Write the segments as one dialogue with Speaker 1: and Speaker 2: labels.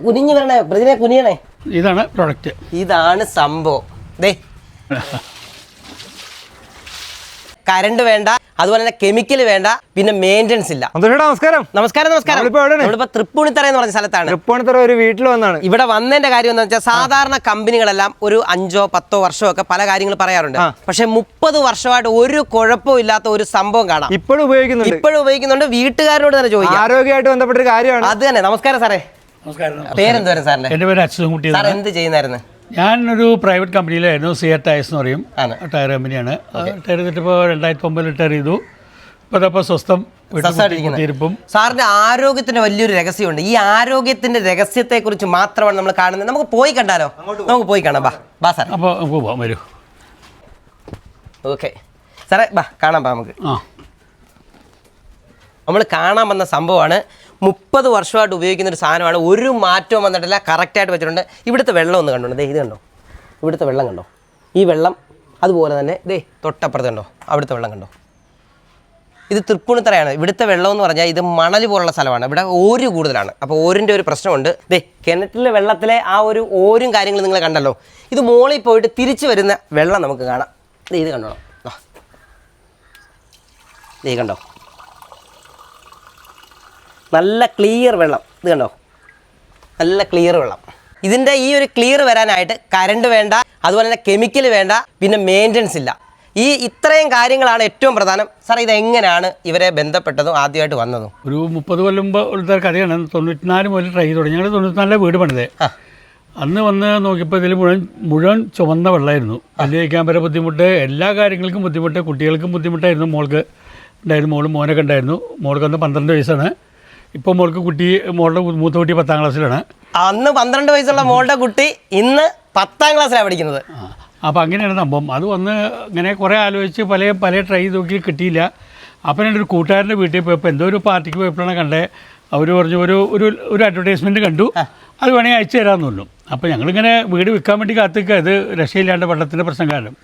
Speaker 1: കുനിഞ്ഞു വരണേ, പ്രതിനെ കുനിയണേ.
Speaker 2: ഇതാണ് പ്രൊഡക്റ്റ്,
Speaker 1: ഇതാണ് സംഭവം. ദേ കറണ്ട് വേണ്ട, അതുപോലെ തന്നെ കെമിക്കൽ വേണ്ട, പിന്നെ മെയിൻ്റെനൻസ് ഇല്ല.
Speaker 3: നമസ്കാരം.
Speaker 1: നമസ്കാരം. നമ്മളിപ്പോ തൃപ്പൂണിത്തറ എന്ന് പറഞ്ഞ സ്ഥലത്താണ്.
Speaker 3: തൃപ്പൂണിത്തറ ഒരു വീട്ടിൽ വന്നാണ്.
Speaker 1: ഇവിടെ വന്നതിന്റെ കാര്യം എന്ന് വെച്ചാൽ സാധാരണ കമ്പനികളെല്ലാം ഒരു 5-10 വർഷമൊക്കെ പല കാര്യങ്ങൾ പറയാറുണ്ട്. പക്ഷെ 30 വർഷമായിട്ട് ഒരു കുഴപ്പവും ഇല്ലാത്ത ഒരു സംഭവം കാണാം.
Speaker 3: ഇപ്പോഴും
Speaker 1: ഉപയോഗിക്കുന്നുണ്ട്. വീട്ടുകാരോട് തന്നെ ചോദിക്കാം.
Speaker 3: ആരോഗ്യമായിട്ട് ബന്ധപ്പെട്ട ഒരു കാര്യമാണ്
Speaker 1: അത് തന്നെ. നമസ്കാരം സാറേ. പേരെന്തുവായിരുന്നു സാറിന്റെ?
Speaker 2: എൻ്റെ പേര് അച്യുതൻകുട്ടി.
Speaker 1: സാർ എന്ത് ചെയ്യുന്നായിരുന്നു?
Speaker 2: ഞാനൊരു പ്രൈവറ്റ് കമ്പനിയിലായിരുന്നു. സിയർ ടയർസ് എന്ന് പറയും, ടയർ കമ്പനിയാണ്. ടയർ ചെയ്തിട്ടിപ്പോൾ 2009 ടയർ ചെയ്തു. ഇപ്പോൾ സ്വസ്ഥം
Speaker 1: ഇരിപ്പും. സാറിന്റെ ആരോഗ്യത്തിന്റെ വലിയൊരു രഹസ്യമുണ്ട്. ഈ ആരോഗ്യത്തിന്റെ രഹസ്യത്തെ കുറിച്ച് മാത്രമാണ് നമ്മൾ കാണുന്നത്. നമുക്ക് പോയി കണ്ടാലോ? നമുക്ക് പോയി കാണാം. ബാ സാർ.
Speaker 2: അപ്പോൾ നമുക്ക് പോവാം, വരൂ.
Speaker 1: ഓക്കെ സാറേ, ബാ കാണാം. നമുക്ക് നമ്മൾ കാണാൻ വന്ന സംഭവമാണ്. 30 വർഷമായിട്ട് ഉപയോഗിക്കുന്ന ഒരു സാധനമാണ്. ഒരു മാറ്റവും വന്നിട്ടില്ല. കറക്റ്റായിട്ട് വെച്ചിട്ടുണ്ട്. ഇവിടുത്തെ വെള്ളം ഒന്ന് കണ്ടോ. ഇത് കണ്ടോ, ഇവിടുത്തെ വെള്ളം കണ്ടോ? ഈ വെള്ളം അതുപോലെ തന്നെ തൊട്ടപ്പുറത്ത് കണ്ടോ, അവിടുത്തെ വെള്ളം കണ്ടോ? ഇത് തൃപ്പൂണിത്തറയാണ്. ഇവിടുത്തെ വെള്ളം എന്ന് പറഞ്ഞാൽ ഇത് മണൽ പോലുള്ള സ്ഥലമാണ്. ഇവിടെ ഓര് കൂടുതലാണ്. അപ്പോൾ ഓരിൻ്റെ ഒരു പ്രശ്നമുണ്ട്. കിണറ്റിലെ വെള്ളത്തിലെ ആ ഒരു ഓരും കാര്യങ്ങൾ നിങ്ങൾ കണ്ടല്ലോ. ഇത് മോളിൽ പോയിട്ട് തിരിച്ചു വരുന്ന വെള്ളം നമുക്ക് കാണാം. ഇത് കണ്ടോ, കണ്ടോ, നല്ല ക്ലിയർ വെള്ളം. ഇത് കണ്ടോ, നല്ല ക്ലിയർ വെള്ളം. ഇതിൻ്റെ ഈ ഒരു ക്ലിയർ വരാനായിട്ട് കറണ്ട് വേണ്ട, അതുപോലെ തന്നെ കെമിക്കൽ വേണ്ട, പിന്നെ മെയിൻ്റെനൻസ് ഇല്ല. ഇത്രയും കാര്യങ്ങളാണ് ഏറ്റവും പ്രധാനം. സാർ, ഇതെങ്ങനെയാണ് ഇവരെ ബന്ധപ്പെട്ടതും ആദ്യമായിട്ട് വന്നതും?
Speaker 2: ഒരു 30 കൊല്ലം മുമ്പത്തെ കഥയാണ്. 94 മുതൽ ട്രൈ ചെയ്ത് തുടങ്ങി. ഞങ്ങൾ 94 വീട് പണിതേ. അന്ന് വന്ന് നോക്കിയപ്പോൾ ഇതിൽ മുഴുവൻ ചുവന്ന വെള്ളമായിരുന്നു. പല്ല് കഴിക്കാൻ വരെ ബുദ്ധിമുട്ട്, എല്ലാ കാര്യങ്ങൾക്കും ബുദ്ധിമുട്ട്, കുട്ടികൾക്കും ബുദ്ധിമുട്ടായിരുന്നു. മോൾക്ക് ഉണ്ടായിരുന്നു, മോനൊക്കെ ഉണ്ടായിരുന്നു. മോൾക്ക് അന്ന് 12 വയസ്സാണ്. ഇപ്പോൾ മോളുടെ മൂത്ത കുട്ടി 10ാം ക്ലാസ്സിലാണ്.
Speaker 1: അന്ന് 12 വയസ്സുള്ള മോളുടെ കുട്ടി ഇന്ന് 10ാം ക്ലാസ്സിലാണ് പഠിക്കുന്നത്.
Speaker 2: അപ്പോൾ അങ്ങനെയാണ് സംഭവം. അത് വന്ന് ഇങ്ങനെ കുറേ ആലോചിച്ച് പല ട്രൈ ചെയ്ത് നോക്കി കിട്ടിയില്ല. അപ്പം എൻ്റെ ഒരു കൂട്ടുകാരൻ്റെ വീട്ടിൽ പോയപ്പോൾ എന്തോ ഒരു പാർട്ടിക്ക് പോയപ്പോഴാണ് കണ്ടേ. അവർ പറഞ്ഞു ഒരു അഡ്വർടൈസ്മെൻറ്റ് കണ്ടു, അത് വേണമെങ്കിൽ അയച്ചു തരാമെന്ന് പറഞ്ഞു. അപ്പോൾ ഞങ്ങളിങ്ങനെ വീട് വിൽക്കാൻ വേണ്ടി കാത്തിക്കുക. അത് രക്ഷയില്ലാണ്ട് വെള്ളത്തിൻ്റെ പ്രശ്നം കാരണം.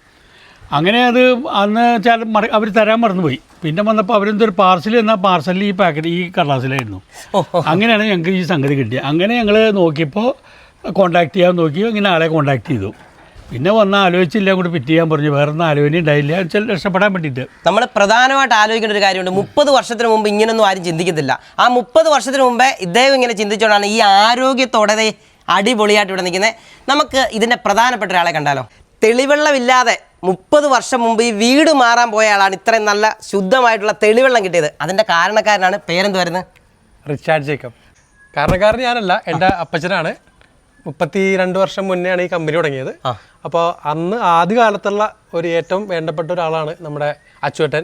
Speaker 2: അങ്ങനെ അത് അന്ന് വെച്ചാൽ അവർ തരാൻ മറന്നുപോയി. പിന്നെ വന്നപ്പോൾ അവരെന്തൊരു പാർസൽ എന്നാൽ പാർസലിൽ ഈ പാക്കറ്റ് ഈ കടലാസിലായിരുന്നു. അങ്ങനെയാണ് ഞങ്ങൾക്ക് ഈ സംഗതി കിട്ടിയത്. അങ്ങനെ ഞങ്ങൾ നോക്കിയപ്പോൾ കോൺടാക്ട് ചെയ്യാൻ നോക്കി. ഇങ്ങനെ ആളെ കോൺടാക്ട് ചെയ്തു. പിന്നെ വന്ന് ആലോചിച്ചില്ല, കൂടി പിറ്റ് ചെയ്യാൻ പറഞ്ഞു. വേറെ ഒന്നും ആലോചന ഉണ്ടായില്ല വെച്ചാൽ രക്ഷപ്പെടാൻ വേണ്ടിയിട്ട്.
Speaker 1: നമ്മൾ പ്രധാനമായിട്ട് ആലോചിക്കേണ്ട ഒരു കാര്യമുണ്ട്. 30 വർഷത്തിന് മുമ്പ് ഇങ്ങനെയൊന്നും ആരും ചിന്തിക്കത്തില്ല. ആ 30 വർഷത്തിന് മുമ്പേ ഇദ്ദേഹം ഇങ്ങനെ ചിന്തിച്ചുകൊണ്ടാണ് ഈ ആരോഗ്യത്തോടെ അടിപൊളിയായിട്ട് ഇവിടെ നിൽക്കുന്നത്. നമുക്ക് ഇതിൻ്റെ പ്രധാനപ്പെട്ട ഒരാളെ കണ്ടാലോ? തെളിവെള്ളമില്ലാതെ 30 വർഷം മുമ്പ് ഈ വീട് മാറാൻ പോയ ആളാണ് ഇത്രയും നല്ല ശുദ്ധമായിട്ടുള്ള തെളിവെള്ളം കിട്ടിയത്. അതിൻ്റെ കാരണക്കാരനാണ്. പേരെന്ത് വരുന്നത്?
Speaker 4: Richard Jacob. കാരണക്കാരൻ ഞാനല്ല, എൻ്റെ അപ്പച്ചനാണ്. 32 വർഷം മുന്നെയാണ് ഈ കമ്പനി തുടങ്ങിയത്. അപ്പോൾ അന്ന് ആദ്യകാലത്തുള്ള ഒരു ഏറ്റവും വേണ്ടപ്പെട്ട ഒരാളാണ് നമ്മുടെ അച്ചുവേട്ടൻ.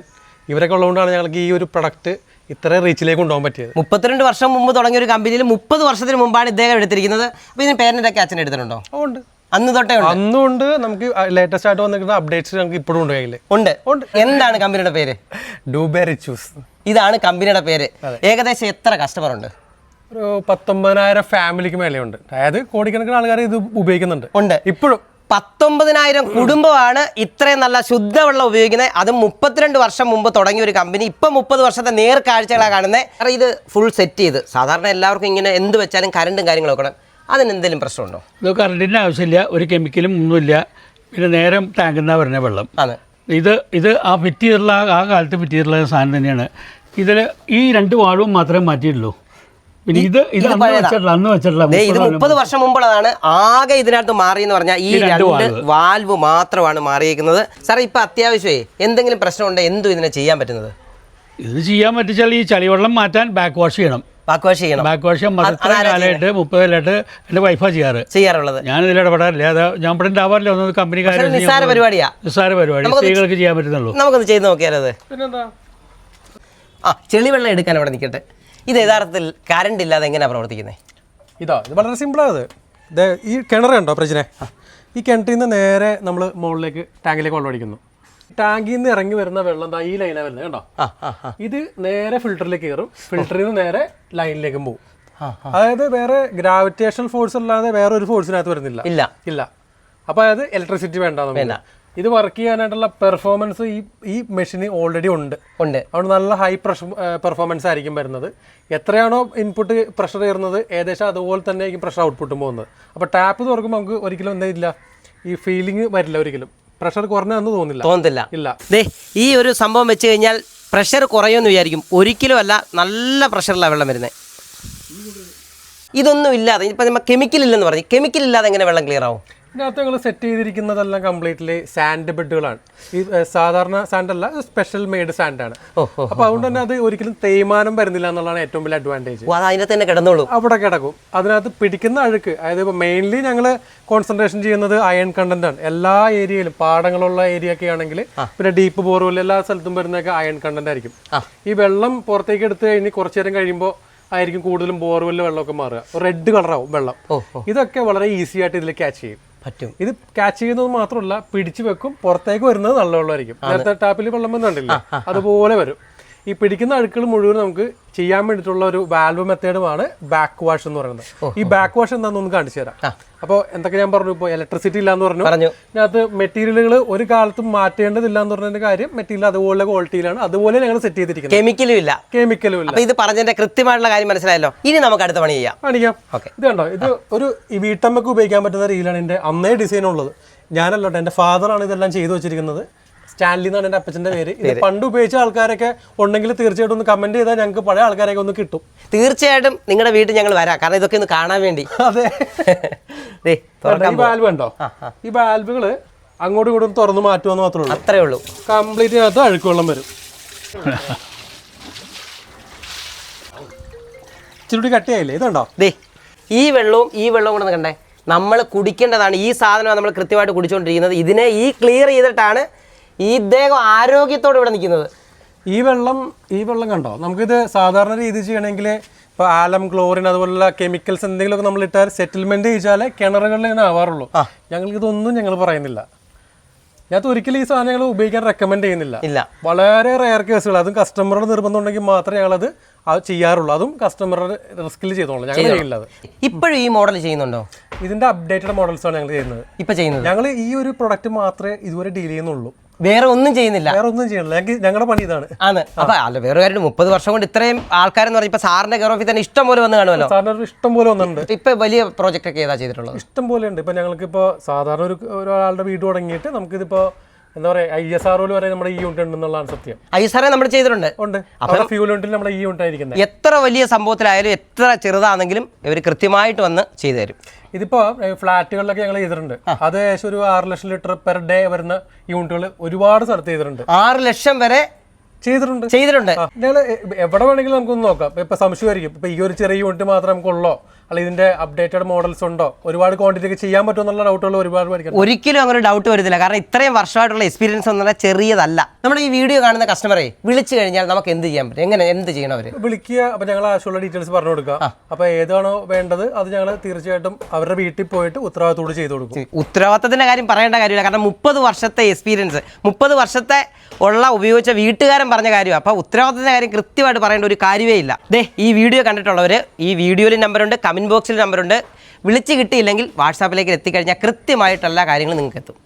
Speaker 4: ഇവരൊക്കെ ഉള്ളതുകൊണ്ടാണ് ഞങ്ങൾക്ക് ഈ ഒരു പ്രൊഡക്റ്റ് ഇത്ര റീച്ചിലേക്ക് കൊണ്ടുപോകാൻ പറ്റിയത്.
Speaker 1: 32 വർഷം മുമ്പ് തുടങ്ങിയ ഒരു കമ്പനിയിൽ 30 വർഷത്തിന് മുമ്പാണ് ഇദ്ദേഹം എടുത്തിരിക്കുന്നത്. അപ്പോൾ ഇതിന് പേരൻ്റെയൊക്കെ അച്ഛൻ എടുത്തിട്ടുണ്ടോ?
Speaker 4: ഉണ്ട്,
Speaker 1: അന്ന് തൊട്ടേ
Speaker 4: അന്നുണ്ട്. നമുക്ക് ലേറ്റസ്റ്റ് ആയിട്ട് വന്നിരിക്കുന്ന അപ്ഡേറ്റ്സ് നമുക്ക് ഇപ്പോഴും ഉണ്ട് കയ്യിൽ.
Speaker 1: ഉണ്ട്. എന്താണ് കമ്പനിയുടെ പേര്?
Speaker 4: ഡൂബെ റിച്ചൂസ്.
Speaker 1: ഇതാണ് കമ്പനിയുടെ പേര്. ഏകദേശം എത്ര കസ്റ്റമർ ഉണ്ട്?
Speaker 4: ഒരു 19,000 ഫാമിലിക്ക് മേലെയുണ്ട്. അതായത് കോടിക്കണക്കിന് ആൾക്കാർ ഇത് ഉപയോഗിക്കുന്നുണ്ട്. ഇപ്പോഴും
Speaker 1: 19,000 കുടുംബമാണ് ഇത്രയും നല്ല ശുദ്ധവെള്ളം ഉപയോഗിക്കുന്നത്. അതും 32 വർഷം മുമ്പ് തുടങ്ങിയ ഒരു കമ്പനി. ഇപ്പം 30 വർഷത്തെ നേർക്കാഴ്ചകളാണ് കാണുന്നത്. കാരണം ഇത് ഫുൾ സെറ്റ് ചെയ്ത് സാധാരണ എല്ലാവർക്കും ഇങ്ങനെ എന്ത് വെച്ചാലും കറണ്ടും കാര്യങ്ങളൊക്കെ വേണം. അതിനെന്തെങ്കിലും പ്രശ്നമുണ്ടോ?
Speaker 2: ഇത് കറണ്ടിൻ്റെ ആവശ്യമില്ല, ഒരു കെമിക്കലും ഒന്നുമില്ല. പിന്നെ നേരെ ടാങ്കിൽ നിന്നാണ് വരുന്ന വെള്ളം.
Speaker 1: അതെ.
Speaker 2: ഇത് ആ ഫിറ്റ് ചെയ്തിട്ടുള്ള ആ കാലത്ത് ഫിറ്റ് ചെയ്തിട്ടുള്ള സാധനം തന്നെയാണ്. ഇതിൽ ഈ 2 വാൾവും മാത്രമേ മാറ്റിയിട്ടുള്ളൂ. പിന്നെ ഇത് അന്ന് വെച്ചിട്ടുള്ള
Speaker 1: ഇത് 30 വർഷം മുമ്പുള്ളതാണ്. ആകെ ഇതിനകത്ത് മാറി എന്ന് പറഞ്ഞാൽ ഈ 2 വാൽവ് മാത്രമാണ് മാറിയിരിക്കുന്നത്. സാറേ, ഇപ്പം അത്യാവശ്യമേ എന്തെങ്കിലും പ്രശ്നമുണ്ടെങ്കിൽ എന്തും ഇതിനെ ചെയ്യാൻ പറ്റുന്നത്?
Speaker 2: ഇത് ചെയ്യാൻ പറ്റിച്ചാൽ ഈ ചളിവെള്ളം മാറ്റാൻ ബാക്ക് വാഷ് ചെയ്യണം. ബാക്ക് വാഷ് ചെയ്യാൻ 30 കാലമായിട്ട് എൻ്റെ വൈഫാണ് ചെയ്യാറുള്ളത്. ഞാൻ ഇതിൽ ഇടപെടാറില്ല. അത് ഞാൻ ഇവിടെ ഉണ്ടാവാറില്ല. ഒന്നും കമ്പനിക്കാർ നിസ്സാര പരിപാടി സ്ത്രീകൾക്ക് ചെയ്യാൻ പറ്റുന്നുള്ളൂ.
Speaker 1: നമുക്കത് ചെയ്ത് നോക്കിയാലത്. ചെളിവെള്ളം എടുക്കാൻ അവിടെ നിൽക്കട്ടെ. ഇത് യഥാർത്ഥത്തിൽ കറണ്ട് ഇല്ലാതെ എങ്ങനെയാണ് പ്രവർത്തിക്കുന്നത്?
Speaker 4: ഇത് വളരെ സിമ്പിളാണ്. ഇത് ഈ കിണർ കണ്ടോ പ്രശ്നെ? ഈ കിണറ്റിൽ നിന്ന് നേരെ നമ്മൾ മുകളിലേക്ക് ടാങ്കിലേക്ക് വെള്ളം അടിക്കുന്നു. ടാങ്കിൽ നിന്ന് ഇറങ്ങി വരുന്ന വെള്ളം ഈ ലൈനാണ് വരുന്നത് കണ്ടോ? ഇത് നേരെ ഫിൽറ്ററിലേക്ക് കയറും. ഫിൽറ്ററിൽ നിന്ന് നേരെ ലൈനിലേക്കും പോകും. അതായത് വേറെ ഗ്രാവിറ്റേഷണൽ ഫോഴ്സ് അല്ലാതെ വേറെ ഒരു ഫോഴ്സിനകത്ത് വരുന്നില്ല. ഇല്ല. അപ്പോൾ അതായത് ഇലക്ട്രിസിറ്റി വേണ്ട. ഇത് വർക്ക് ചെയ്യാനായിട്ടുള്ള പെർഫോമൻസ് ഈ മെഷീന് ഓൾറെഡി ഉണ്ട്. അതുകൊണ്ട് നല്ല ഹൈ പെർഫോമൻസ് ആയിരിക്കും വരുന്നത്. എത്രയാണോ ഇൻപുട്ട് പ്രഷർ കയറുന്നത് ഏകദേശം അതുപോലെ തന്നെ ആയിരിക്കും പ്രഷർ ഔട്ട്പുട്ടും പോകുന്നത്. അപ്പോൾ ടാപ്പ് തുറക്കുമ്പോൾ നമുക്ക് ഒരിക്കലും എന്തില്ല ഈ ഫീലിംഗ് വരില്ല, ഒരിക്കലും പ്രഷർ കുറഞ്ഞതെന്ന് തോന്നുന്നില്ല. ഇല്ല.
Speaker 1: ഈ ഒരു സംഭവം വെച്ച് കഴിഞ്ഞാൽ പ്രഷർ കുറയുമെന്ന് വിചാരിക്കും. ഒരിക്കലും അല്ല, നല്ല പ്രഷറിലാണ് വെള്ളം വരുന്നത്. ഇതൊന്നും ഇല്ലാതെ ഇപ്പം നമ്മൾ കെമിക്കൽ ഇല്ലെന്ന് പറഞ്ഞു, കെമിക്കൽ ഇല്ലാതെ എങ്ങനെ വെള്ളം ക്ലിയർ ആവും?
Speaker 4: ഇതിനകത്ത് ഞങ്ങൾ സെറ്റ് ചെയ്തിരിക്കുന്നതെല്ലാം കംപ്ലീറ്റ്ലി സാൻഡ് ബെഡുകളാണ്. ഈ സാധാരണ സാൻഡ് അല്ല, സ്പെഷ്യൽ മെയ്ഡ് സാൻഡാണ്. അപ്പോൾ അതുകൊണ്ട് തന്നെ അത് ഒരിക്കലും തേയ്മാനം വരുന്നില്ല എന്നുള്ളതാണ് ഏറ്റവും വലിയ അഡ്വാൻറ്റേജ്.
Speaker 1: അതിനകത്ത് തന്നെ കിടന്നോളൂ,
Speaker 4: അവിടെ കിടക്കും. അതിനകത്ത് പിടിക്കുന്ന അഴുക്ക്, അതായത് ഇപ്പോൾ മെയിൻലി ഞങ്ങൾ കോൺസെൻട്രേഷൻ ചെയ്യുന്നത് അയൺ കണ്ടന്റ് ആണ്. എല്ലാ ഏരിയയിലും പാടങ്ങളുള്ള ഏരിയ ഒക്കെ ആണെങ്കിൽ, പിന്നെ ഡീപ്പ് ബോർവെൽ എല്ലാ സ്ഥലത്തും വരുന്നതൊക്കെ അയൺ കണ്ടന്റ് ആയിരിക്കും. ഈ വെള്ളം പുറത്തേക്ക് എടുത്ത് കഴിഞ്ഞ് കുറച്ചു നേരം കഴിയുമ്പോൾ ആയിരിക്കും കൂടുതലും ബോർവെല്ലിൽ വെള്ളമൊക്കെ മാറുക, റെഡ് കളറാവും വെള്ളം. ഇതൊക്കെ വളരെ ഈസി ആയിട്ട് ഇതിൽ ക്യാച്ച് ചെയ്യും. ഇത് ക്യാച്ച് ചെയ്യുന്നത് മാത്രമല്ല, പിടിച്ചു വെക്കും, പുറത്തേക്ക് വരുന്നത് നല്ല വെള്ളമായിരിക്കും. നേരത്തെ ടാപ്പിൽ വെള്ളം വന്നിട്ടില്ല, അതുപോലെ വരും. ഈ പിടിക്കുന്ന അഴുക്കുകൾ മുഴുവൻ നമുക്ക് ചെയ്യാൻ വേണ്ടിയിട്ടുള്ള ഒരു വാൽവ് മെത്തേഡുമാണ് ബാക്ക് വാഷ് എന്ന് പറയുന്നത്. ഈ ബാക്ക് വാഷ് എന്താണെന്ന് കാണിച്ചു തരാം. അപ്പോൾ എന്തൊക്കെ ഞാൻ പറഞ്ഞു, ഇപ്പോൾ ഇലക്ട്രിസിറ്റി ഇല്ലാന്ന് പറഞ്ഞു, ഇതിനകത്ത് മെറ്റീരിയലുകൾ ഒരു കാലത്തും മാറ്റേണ്ടതില്ല എന്ന് പറഞ്ഞതിന്റെ കാര്യം, മെറ്റീരിയൽ അതുപോലെ ക്വാളിറ്റിയിലാണ്, അതുപോലെ ഞങ്ങൾ സെറ്റ് ചെയ്തിരിക്കുന്നത്. കെമിക്കലും ഇല്ല.
Speaker 1: ഇത് പറഞ്ഞതിന്റെ കൃത്യമായിട്ടുള്ള കാര്യം മനസ്സിലായല്ലോ. ഇനി നമുക്ക് അടുത്ത പണി
Speaker 4: കാണിക്കാം. ഇത് കണ്ടോ, ഇത് ഒരു വീട്ടമ്മക്ക് ഉപയോഗിക്കാൻ പറ്റുന്ന രീതിയിലാണ് ഇതിന്റെ അന്നേ ഡിസൈൻ ഉള്ളത്. ഞാനല്ലോട്ടെ, എൻ്റെ ഫാദറാണ് ഇതെല്ലാം ചെയ്തു വെച്ചിരിക്കുന്നത്. സ്റ്റാൻലി എന്നാണ് എൻ്റെ അപ്പച്ചൻ്റെ പേര്. ഇത് പണ്ട് ഉപയോഗിച്ച ആൾക്കാരൊക്കെ ഉണ്ടെങ്കിൽ തീർച്ചയായിട്ടും ഒന്ന് കമന്റ് ചെയ്താൽ ഞങ്ങൾക്ക് പഴയ ആൾക്കാരൊക്കെ ഒന്ന് കിട്ടും.
Speaker 1: തീർച്ചയായിട്ടും നിങ്ങളുടെ വീട്ടിൽ ഞങ്ങൾ വരാം, കാരണം ഇതൊക്കെ ഒന്ന് കാണാൻ വേണ്ടി.
Speaker 4: അതെ. ഈ വാൽവ് ഉണ്ടോ, ഈ വാൽവുകൾ അങ്ങോട്ടും ഇങ്ങോട്ടും തുറന്നു മാറ്റുമെന്ന് മാത്രമേ ഉള്ളൂ.
Speaker 1: അത്രേ ഉള്ളൂ.
Speaker 4: കംപ്ലീറ്റ് അതിനകത്ത് അഴുക്ക് വെള്ളം വരും. ഇച്ചിരി കട്ടിയായില്ലേ? ഇതുണ്ടോ,
Speaker 1: ഈ വെള്ളവും കൂടെ കണ്ടേ, നമ്മൾ കുടിക്കേണ്ടതാണ്. ഈ സാധനമാണ് നമ്മൾ കൃത്യമായിട്ട് കുടിച്ചുകൊണ്ടിരിക്കുന്നത്. ഇതിനെ ഈ ക്ലിയർ ചെയ്തിട്ടാണ് ഈ ഇദ്ദേഹം ആരോഗ്യത്തോടെ ഇവിടെ നിൽക്കുന്നത്.
Speaker 4: ഈ വെള്ളം കണ്ടോ, നമുക്കിത് സാധാരണ രീതി ചെയ്യണമെങ്കിൽ ഇപ്പോൾ ആലം, ക്ലോറിൻ അതുപോലുള്ള കെമിക്കൽസ് എന്തെങ്കിലുമൊക്കെ നമ്മൾ ഇട്ടാൽ സെറ്റിൽമെന്റ് ചെയ്താലേ കിണറുകളിൽ ഇങ്ങനെ ആവാറുള്ളൂ. ഞങ്ങൾക്കിതൊന്നും ഞങ്ങൾ പറയുന്നില്ല. ഞാൻ ഒരിക്കലും ഈ സാധനങ്ങൾ ഉപയോഗിക്കാൻ റെക്കമെൻഡ് ചെയ്യുന്നില്ല. വളരെ റെയർ കേസുകൾ, അതും കസ്റ്റമറുടെ നിർബന്ധം ഉണ്ടെങ്കിൽ മാത്രമേ ഞങ്ങളത് ചെയ്യാറുള്ളൂ. അതും കസ്റ്റമറുടെ റിസ്കിൽ ചെയ്തോളൂ, ഞങ്ങൾ ചെയ്യില്ല. അത്
Speaker 1: ഇപ്പോഴും ഈ മോഡൽ ചെയ്യുന്നുണ്ടോ?
Speaker 4: ഇതിന്റെ അപ്ഡേറ്റഡ് മോഡൽസ് ആണ് ഞങ്ങൾ ചെയ്യുന്നത്. ഞങ്ങൾ ഈ ഒരു പ്രൊഡക്റ്റ് മാത്രമേ ഇതുവരെ ഡീൽ ചെയ്യുന്നുള്ളൂ,
Speaker 1: വേറെ ഒന്നും ചെയ്യുന്നില്ല.
Speaker 4: ഞങ്ങളുടെ പണി ഇതാണ്.
Speaker 1: അപ്പൊ അല്ല, വേറെ കാര്യം 30 വർഷം കൊണ്ട് ഇത്രയും ആൾക്കാരെന്ന് പറഞ്ഞാൽ ഇപ്പൊ സാറിന്റെ കെയർ ഓഫിൽ തന്നെ ഇഷ്ടം പോലെ വന്ന് കാണുമല്ലോ.
Speaker 4: സാറിന് ഇഷ്ടം പോലെ വന്നിട്ടുണ്ട്.
Speaker 1: ഇപ്പൊ വലിയ പ്രോജക്റ്റ് ഒക്കെ ഏതാ ചെയ്തിട്ടുള്ളത്?
Speaker 4: ഇഷ്ടം പോലെ ഉണ്ട്. ഇപ്പൊ ഞങ്ങൾക്ക് ഇപ്പൊ സാധാരണ ഒരാളുടെ വീട് തുടങ്ങിയിട്ട് നമുക്കിതിപ്പോ എന്താ പറയുക, ISRO വരെ നമ്മുടെ ഈ യൂണിറ്റ് ഉണ്ടെന്നുള്ളതാണ് സത്യം.
Speaker 1: ISRO നമ്മൾ ചെയ്തിട്ടുണ്ട്.
Speaker 4: അപ്പോൾ ഫ്യൂൽ യൂണിറ്റിൽ നമ്മുടെ ഈ യൂണിറ്റ് ആയിരിക്കുന്നത്.
Speaker 1: എത്ര വലിയ സംഭവത്തിലായാലും എത്ര ചെറുതാണെങ്കിലും ഇവർ കൃത്യമായിട്ട് വന്ന് ചെയ്തു തരും.
Speaker 4: ഇതിപ്പോ ഫ്ലാറ്റുകളിലൊക്കെ ഞങ്ങൾ ചെയ്തിട്ടുണ്ട്. അത് ഏകദേശം ഒരു 6 ലക്ഷം ലിറ്റർ പെർ ഡേ വരുന്ന യൂണിറ്റുകൾ ഒരുപാട് സ്ഥലത്ത് ചെയ്തിട്ടുണ്ട്.
Speaker 1: 6 ലക്ഷം വരെ ചെയ്തിട്ടുണ്ട്.
Speaker 4: ഞങ്ങൾ എവിടെ വേണമെങ്കിലും നമുക്കൊന്ന് നോക്കാം. ഇപ്പൊ സംശയമായിരിക്കും, ഇപ്പൊ ഈ ഒരു ചെറിയ യൂണിറ്റ് മാത്രം നമുക്കുള്ളോ, അല്ലെങ്കിൽ ഇതിന്റെ അപ്ഡേറ്റഡ് മോഡൽസ് ഉണ്ടോ, ഒരുപാട് ക്വാണ്ടിറ്റി ഒക്കെ ചെയ്യാൻ പറ്റുമെന്നുള്ള ഡൗട്ടുകൾ ഒരുപാട് പേർക്ക്.
Speaker 1: ഒരിക്കലും അങ്ങനെ ഡൗട്ട് വരുന്നില്ല, കാരണം ഇത്രയും വർഷമായിട്ടുള്ള എക്സ്പീരിയൻസ് ഒന്നും ചെറിയതല്ല. നമ്മുടെ ഈ വീഡിയോ കാണുന്ന കസ്റ്റമറെ വിളിച്ചു കഴിഞ്ഞാൽ നമുക്ക് എന്ത് ചെയ്യാൻ പറ്റും? എന്ത് ചെയ്യണം അവര്?
Speaker 4: വിളിക്കുക, അപ്പൊ ഞങ്ങൾ ആവശ്യമുള്ള ഡീറ്റെയിൽസ് പറഞ്ഞു കൊടുക്കുക. അപ്പൊ ഏതാണോ വേണ്ടത് അത് ഞങ്ങൾ തീർച്ചയായിട്ടും അവരുടെ വീട്ടിൽ പോയിട്ട് ഉത്തരവാദിത്തോട് ചെയ്തു കൊടുക്കും.
Speaker 1: ഉത്തരവാദിത്തത്തിന്റെ കാര്യം പറയേണ്ട കാര്യമില്ല, കാരണം 30 വർഷത്തെ എക്സ്പീരിയൻസ്, 30 വർഷത്തെ ഉള്ള ഉപയോഗിച്ച വീട്ടുകാരൻ പറഞ്ഞ കാര്യം. അപ്പോൾ ഉത്തരവാദിത്തത്തിന്റെ കാര്യം കൃത്യമായിട്ട് പറയേണ്ട ഒരു കാര്യമേ ഇല്ല. ഈ വീഡിയോ കണ്ടിട്ടുള്ളവർ, ഈ വീഡിയോയിൽ നമ്പറുണ്ട്, കമന്റ് ബോക്സിൽ നമ്പറുണ്ട്. വിളിച്ച് കിട്ടിയില്ലെങ്കിൽ വാട്സാപ്പിലേക്ക് എത്തിക്കഴിഞ്ഞാൽ കൃത്യമായിട്ട് എല്ലാ കാര്യങ്ങളും നിങ്ങൾക്ക് എത്തും.